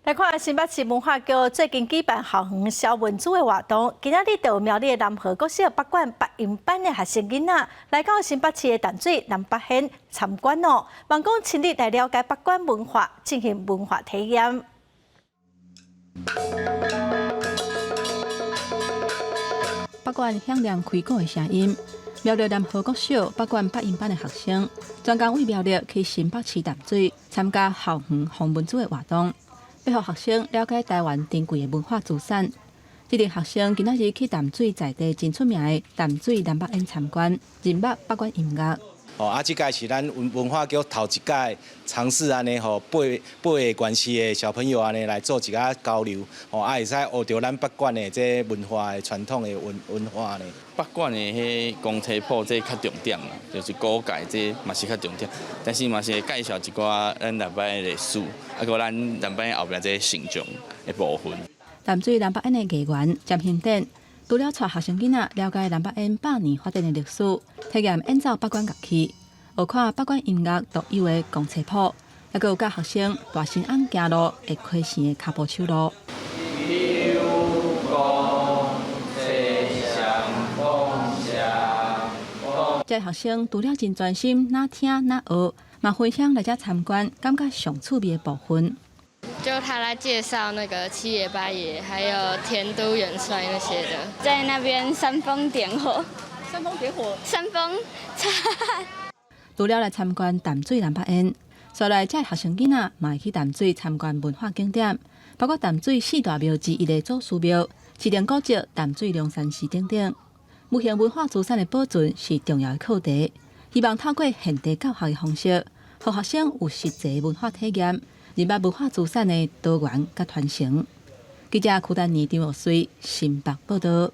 来看新北市文化局最近举办校园小文组的活动，今仔日就有苗栗的南河国小北管八音班的学生囡仔来到新北市的淡水南北县参观哦，望讲亲自来了解北管文化，进行文化体验。北管响亮开鼓的声音，苗栗南河国小北管八音班的学生专工为苗栗去新北市淡水参加校园红文组的活动。 要互学生了解台湾珍贵的文化资产。这群学生今仔日去淡水在地真出名的淡水南北院参观，认捌北管音乐。这届是咱文化局头一届尝试安尼，八个县市的小朋友安尼来做一个交流，也会使学到咱北管的这文化的传统的文化呢。北管的迄公车铺这较重点啦，就是古界这嘛是较重点，但是嘛是会介绍一寡咱南北的历史，搁咱南北后边这形象的部分。淡水南北院的艺员占现展，除了带学生囡仔了解南北院100年发展的历史，体验演奏北管乐器，学看北管音乐独有的公车铺，还有教学生大声按行路会开线的脚步手路。 这学生除了真专心，哪听哪学，嘛分享来这参观，感觉上趣味的部分。就他来介绍那个七爷八爷，还有田都元帅那些的，在那边煽风点火，煽风点火，煽风。除了来参观淡水南北院，所来这学生囡仔嘛会去淡水参观文化景点，包括淡水四大庙之一的祖师庙、市电古迹、淡水龙山寺等等。 目前文化资产的保存是重要的课题，希望透过现地教学的方式，让学生有实际文化体验，认捌文化资产的多元甲传承。记者柯丹尼张学水新北报道。